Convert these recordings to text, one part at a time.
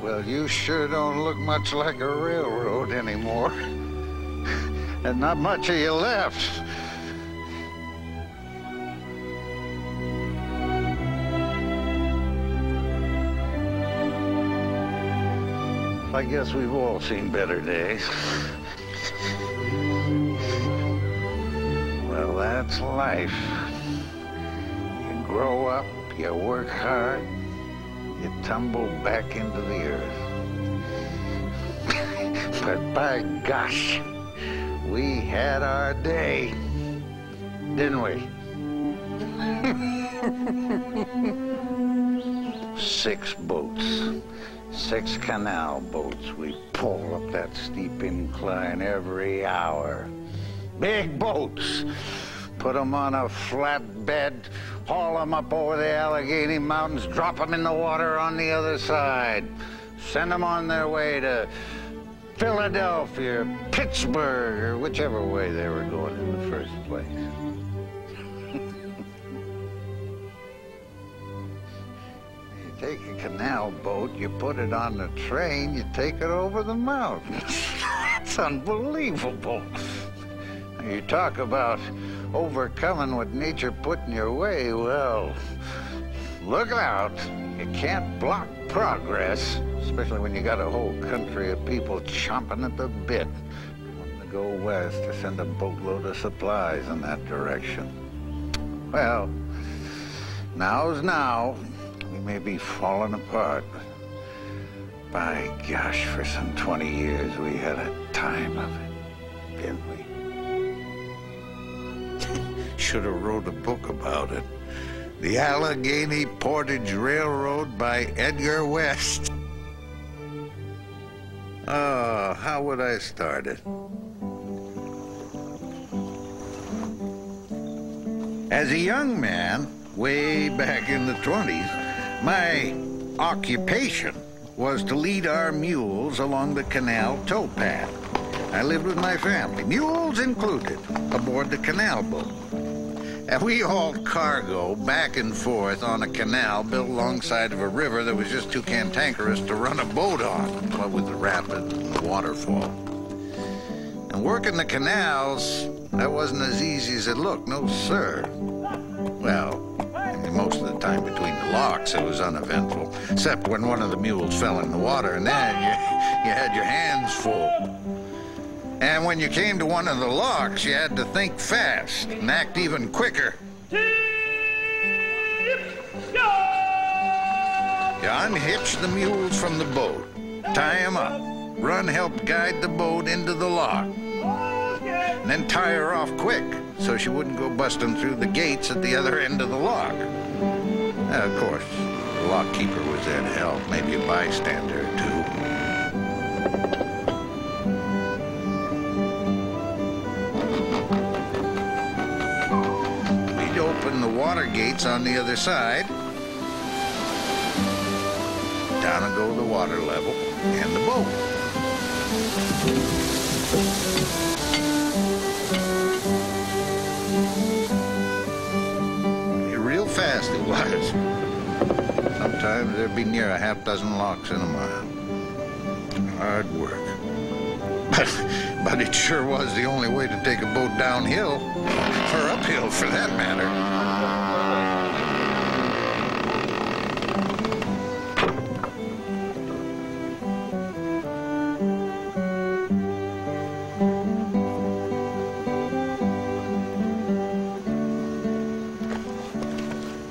Well, you sure don't look much like a railroad anymore. And not much of you left. I guess we've all seen better days. Well, that's life. You grow up, you work hard, you tumble back into the earth. But by gosh, we had our day, didn't we? 6 boats. 6 canal boats. We pull up that steep incline every hour. Big boats. Put them on a flatbed, haul them up over the Allegheny Mountains, drop them in the water on the other side. Send them on their way to Philadelphia, Pittsburgh, or whichever way they were going in the first place. Take a canal boat, you put it on the train, you take it over the mountains. That's unbelievable. You talk about overcoming what nature put in your way, well, look out. You can't block progress, especially when you got a whole country of people chomping at the bit, wanting to go west to send a boatload of supplies in that direction. Well, now's now. We may be falling apart, but by gosh, for some 20 years we had a time of it, didn't we? Should have wrote a book about it. The Allegheny Portage Railroad by Edgar West. Oh, how would I start it? As a young man, way back in the 20s, my occupation was to lead our mules along the canal towpath. I lived with my family, mules included, aboard the canal boat. And we hauled cargo back and forth on a canal built alongside of a river that was just too cantankerous to run a boat on, what with the rapids and the waterfall. And working the canals, that wasn't as easy as it looked, no sir. Well, most of the time between the locks, it was uneventful, except when one of the mules fell in the water, and then you had your hands full. And when you came to one of the locks, you had to think fast and act even quicker. You unhitch the mules from the boat, tie them up, run help guide the boat into the lock, and then tie her off quick so she wouldn't go busting through the gates at the other end of the lock. Of course, the lock keeper was there to help, maybe a bystander or two. We'd open the water gates on the other side. Down and go the water level and the boat. Real fast it was. Sometimes there'd be near a half dozen locks in a mile. Hard work. But it sure was the only way to take a boat downhill, or uphill for that matter.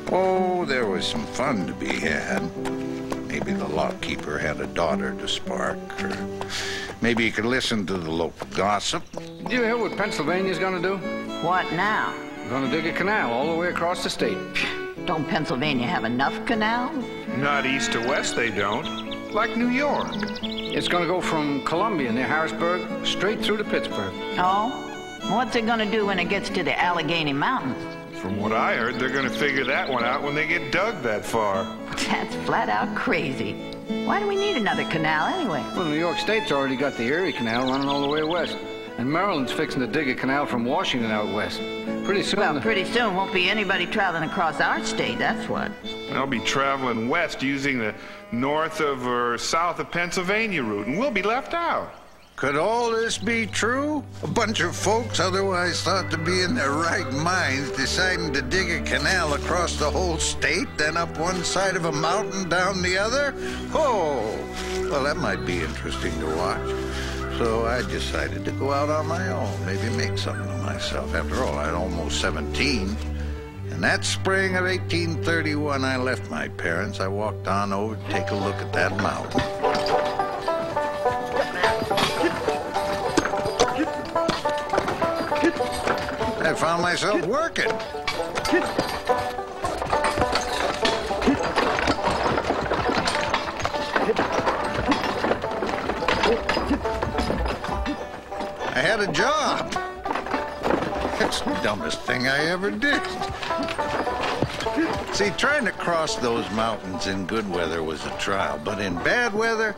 Oh, there was some fun to be had. Maybe the lock keeper had a daughter to spark, or maybe you could listen to the local gossip. Did you hear what Pennsylvania's gonna do? What now? Gonna dig a canal all the way across the state. Don't Pennsylvania have enough canals? Not east to west, they don't. Like New York. It's gonna go from Columbia near Harrisburg straight through to Pittsburgh. Oh? What's it gonna do when it gets to the Allegheny Mountains? From what I heard, they're gonna figure that one out when they get dug that far. That's flat out crazy. Why do we need another canal anyway? Well, New York State's already got the Erie Canal running all the way west. And Maryland's fixing to dig a canal from Washington out west. Pretty soon... Well, pretty soon won't be anybody traveling across our state, that's what. They'll be traveling west using the north of or south of Pennsylvania route, and we'll be left out. Could all this be true? A bunch of folks otherwise thought to be in their right minds deciding to dig a canal across the whole state, then up one side of a mountain, down the other? Oh, well, that might be interesting to watch. So I decided to go out on my own, maybe make something of myself. After all, I'm almost 17. And that spring of 1831, I left my parents. I walked on over to take a look at that mountain. I found myself working. I had a job. That's the dumbest thing I ever did. See, trying to cross those mountains in good weather was a trial, but in bad weather,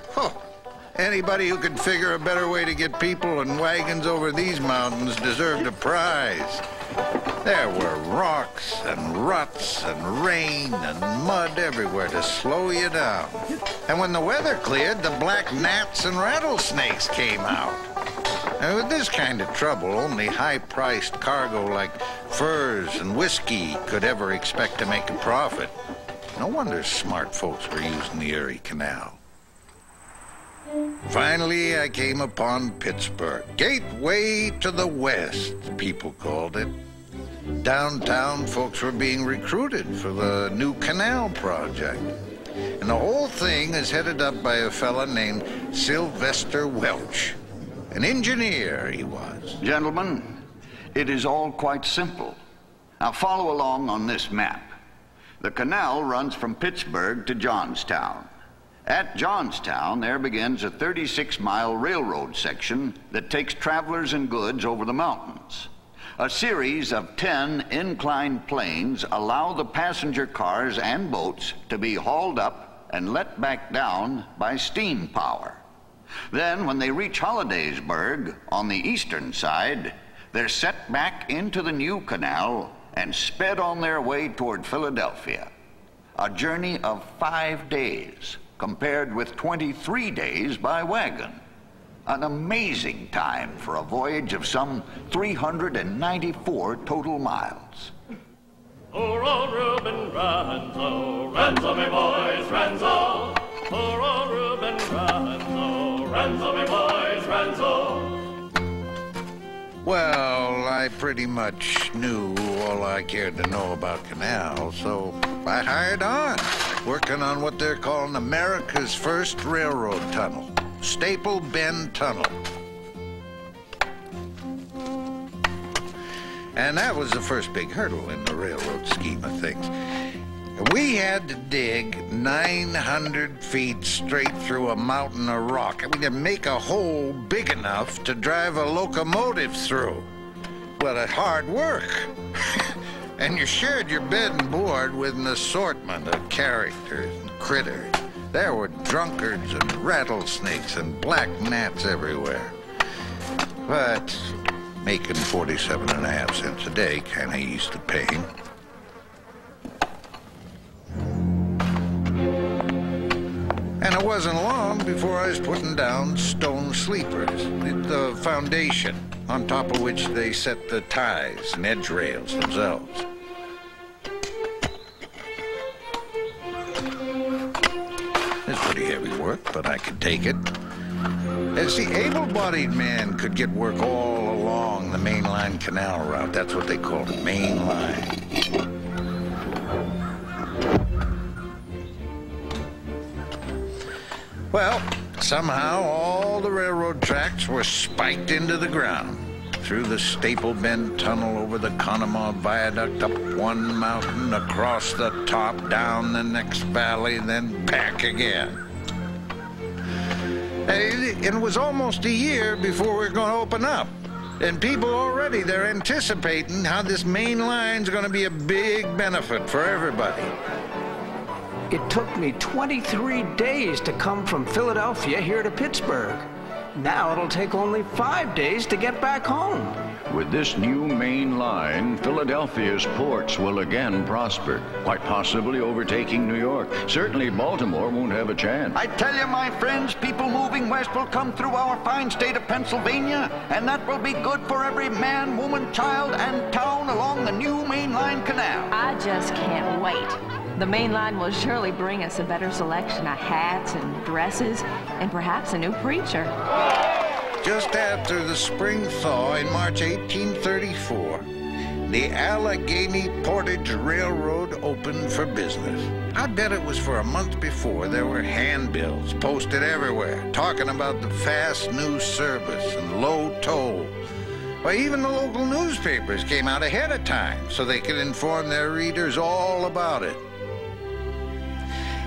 anybody who could figure a better way to get people and wagons over these mountains deserved a prize. There were rocks and ruts and rain and mud everywhere to slow you down. And when the weather cleared, the black gnats and rattlesnakes came out. And with this kind of trouble, only high-priced cargo like furs and whiskey could ever expect to make a profit. No wonder smart folks were using the Erie Canal. Finally, I came upon Pittsburgh. Gateway to the West, people called it. Downtown, folks were being recruited for the new canal project. And the whole thing is headed up by a fella named Sylvester Welch. An engineer, he was. Gentlemen, it is all quite simple. Now follow along on this map. The canal runs from Pittsburgh to Johnstown. At Johnstown, there begins a 36-mile railroad section that takes travelers and goods over the mountains. A series of 10 inclined planes allow the passenger cars and boats to be hauled up and let back down by steam power. Then, when they reach Hollidaysburg on the eastern side, they're set back into the new canal and sped on their way toward Philadelphia. A journey of 5 days, compared with 23 days by wagon. An amazing time for a voyage of some 394 total miles. Poor old Reuben Ranzo, Ranzo, me boys, Ranzo. Poor old Reuben Ranzo, Ranzo, me boys, Ranzo. Well, I pretty much knew all I cared to know about canals, so I hired on, working on what they're calling America's first railroad tunnel, Staple Bend Tunnel. And that was the first big hurdle in the railroad scheme of things. We had to dig 900 feet straight through a mountain of rock. I mean, to make a hole big enough to drive a locomotive through. Well, it's hard work. And you shared your bed and board with an assortment of characters and critters. There were drunkards and rattlesnakes and black gnats everywhere. But making 47.5 cents a day kind of eased the pain. And it wasn't long before I was putting down stone sleepers, the foundation on top of which they set the ties and edge rails themselves. It's pretty heavy work, but I could take it. As the able-bodied man could get work all along the mainline canal route. That's what they called it, mainline. Well, somehow all the railroad tracks were spiked into the ground. Through the Staple Bend Tunnel, over the Conemaugh Viaduct, up one mountain, across the top, down the next valley, then back again. It was almost a year before we were going to open up. And people already, they're anticipating how this main line's going to be a big benefit for everybody. It took me 23 days to come from Philadelphia here to Pittsburgh. Now it'll take only 5 days to get back home. With this new main line, Philadelphia's ports will again prosper, quite possibly overtaking New York. Certainly Baltimore won't have a chance. I tell you, my friends, people moving west will come through our fine state of Pennsylvania, and that will be good for every man, woman, child, and town along the new mainline canal. I just can't wait. The main line will surely bring us a better selection of hats and dresses, and perhaps a new preacher. Just after the spring thaw in March 1834, the Allegheny Portage Railroad opened for business. I bet it was for a month before there were handbills posted everywhere talking about the fast new service and low toll. Well, even the local newspapers came out ahead of time so they could inform their readers all about it.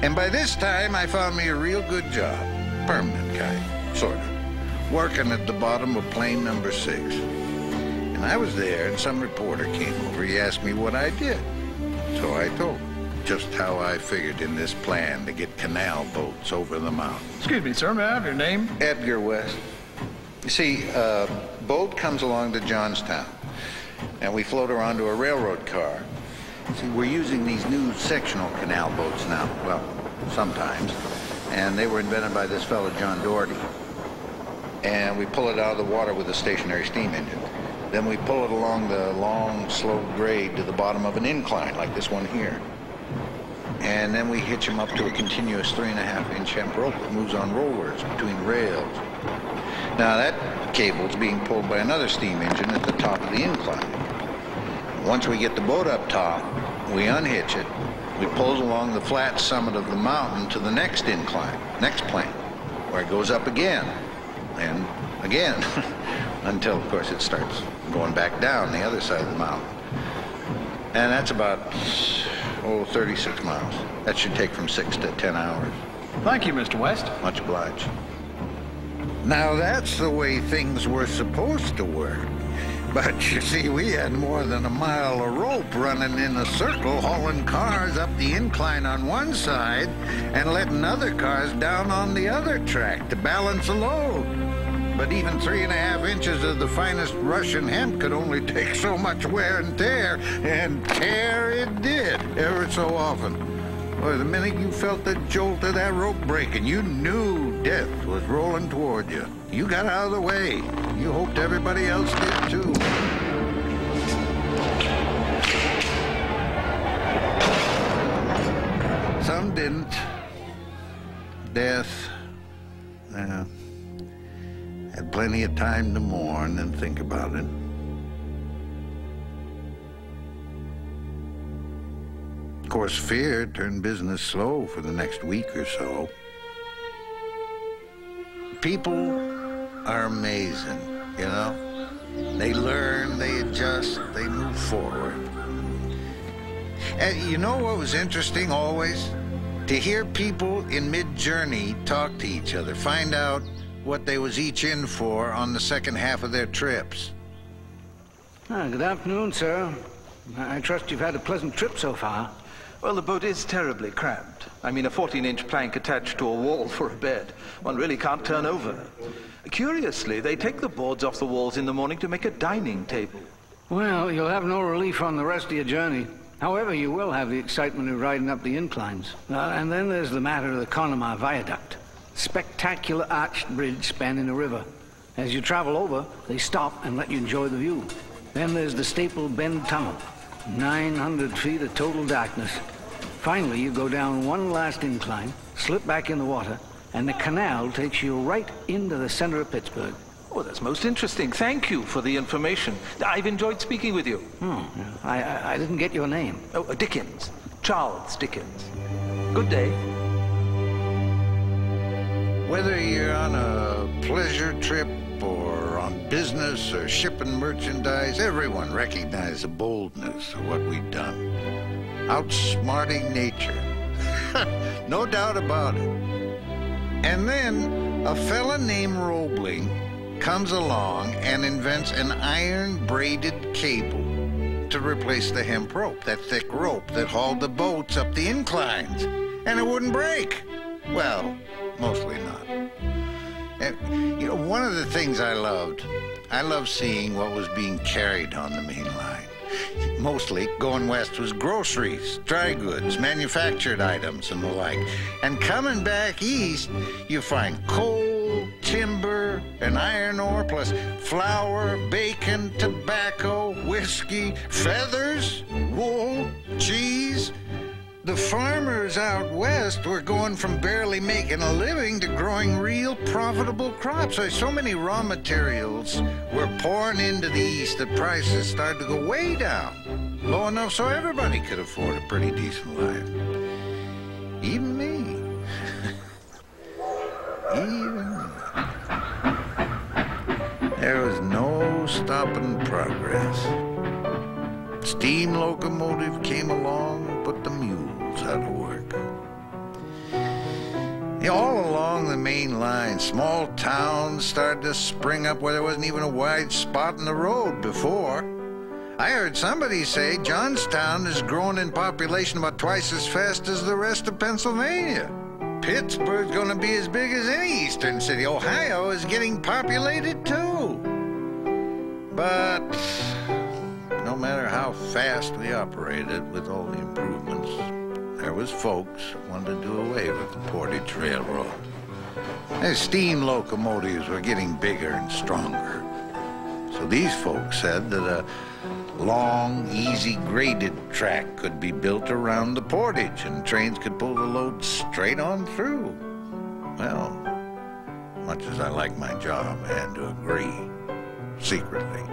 And by this time, I found me a real good job. Permanent kind, sort of. Working at the bottom of plane number 6. And I was there, and some reporter came over. He asked me what I did. So I told him just how I figured in this plan to get canal boats over the mountain. Excuse me, sir, may I have your name? Edgar West. You see, boat comes along to Johnstown, and we float her onto a railroad car. See, we're using these new sectional canal boats now. Well, sometimes. And they were invented by this fellow, John Doherty. And we pull it out of the water with a stationary steam engine. Then we pull it along the long, slow grade to the bottom of an incline, like this one here. And then we hitch them up to a continuous 3.5-inch hemp rope that moves on rollers between rails. Now that cable's being pulled by another steam engine at the top of the incline. Once we get the boat up top, we unhitch it. We pull it along the flat summit of the mountain to the next incline, next plane, where it goes up again. And again, until, of course, it starts going back down the other side of the mountain. And that's about, 36 miles. That should take from 6 to 10 hours. Thank you, Mr. West. Much obliged. Now, that's the way things were supposed to work. But, you see, we had more than a mile of rope running in a circle, hauling cars up the incline on one side and letting other cars down on the other track to balance the load. But even 3.5 inches of the finest Russian hemp could only take so much wear and tear it did, ever so often. Boy, the minute you felt the jolt of that rope breaking, you knew death was rolling toward you. You got out of the way. You hoped everybody else did, too. Some didn't. Death, had plenty of time to mourn and think about it. Of course, fear turned business slow for the next week or so. People are amazing, you know? They learn, they adjust, they move forward. And you know what was interesting always? To hear people in mid-journey talk to each other, find out what they was each in for on the second half of their trips. Good afternoon, sir. I trust you've had a pleasant trip so far. Well, the boat is terribly cramped. I mean, a 14-inch plank attached to a wall for a bed. One really can't turn over. Curiously, they take the boards off the walls in the morning to make a dining table. Well, you'll have no relief on the rest of your journey. However, you will have the excitement of riding up the inclines. And then there's the matter of the Connemara Viaduct. Spectacular arched bridge spanning a river. As you travel over, they stop and let you enjoy the view. Then there's the Staple Bend Tunnel. 900 feet of total darkness. Finally, you go down one last incline, slip back in the water, and the canal takes you right into the center of Pittsburgh. Oh, that's most interesting. Thank you for the information. I've enjoyed speaking with you. I didn't get your name. Oh, Dickens. Charles Dickens. Good day. Whether you're on a pleasure trip or on business or shipping merchandise, everyone recognized the boldness of what we'd done. Outsmarting nature. No doubt about it. And then a fella named Roebling comes along and invents an iron-braided cable to replace the hemp rope, that thick rope that hauled the boats up the inclines. And it wouldn't break. Well, mostly not. And, you know, one of the things I loved I love seeing what was being carried on the main line. Mostly, going west was groceries, dry goods, manufactured items, and the like. And coming back east, you find coal, timber, and iron ore, plus flour, bacon, tobacco, whiskey, feathers, wool, cheese. The farmers out west were going from barely making a living to growing real profitable crops. So many raw materials were pouring into the east that prices started to go way down, low enough so everybody could afford a pretty decent life. Even me. Even me. There was no stopping progress. Steam locomotive came along and put the mules out of work. All along the main line, small towns started to spring up where there wasn't even a wide spot in the road before. I heard somebody say Johnstown is growing in population about twice as fast as the rest of Pennsylvania. Pittsburgh's going to be as big as any eastern city. Ohio is getting populated too. But no matter how fast we operated with all the improvements, there was folks who wanted to do away with the Portage Railroad. The steam locomotives were getting bigger and stronger. So these folks said that a long, easy graded track could be built around the portage and trains could pull the load straight on through. Well, much as I like my job, I had to agree, secretly.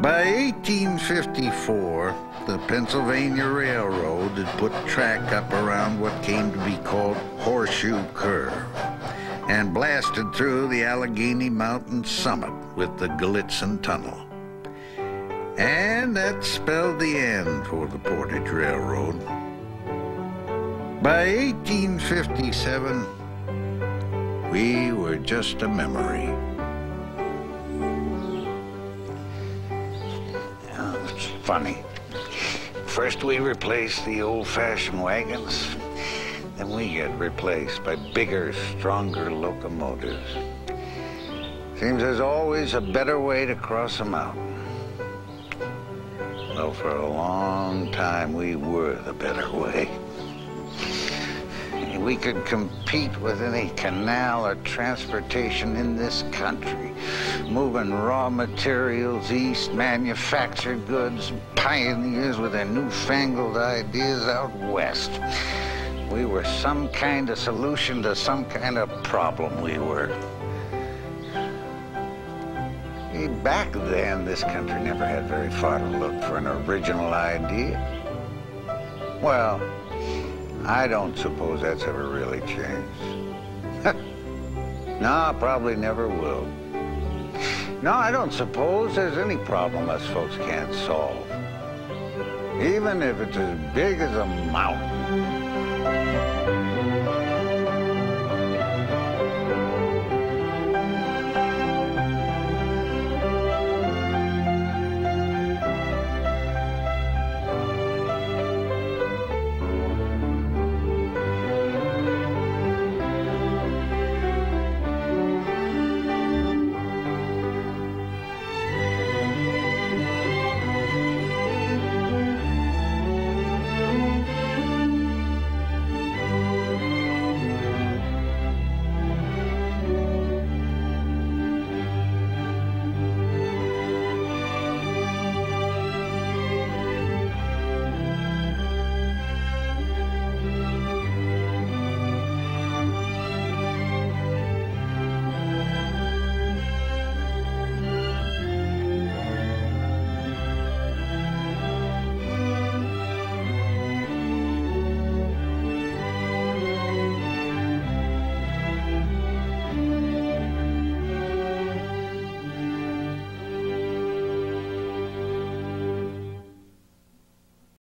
By 1854, the Pennsylvania Railroad had put track up around what came to be called Horseshoe Curve and blasted through the Allegheny Mountain summit with the Gallitzin Tunnel. And that spelled the end for the Portage Railroad. By 1857, we were just a memory. It's funny. First we replaced the old-fashioned wagons, then we get replaced by bigger, stronger locomotives. Seems there's always a better way to cross a mountain. Well, for a long time, we were the better way. We could compete with any canal or transportation in this country, moving raw materials east, manufactured goods, pioneers with their newfangled ideas out west. We were some kind of solution to some kind of problem, we were. Back then, this country never had very far to look for an original idea. Well, I don't suppose that's ever really changed. No, probably never will. No, I don't suppose there's any problem us folks can't solve. Even if it's as big as a mountain.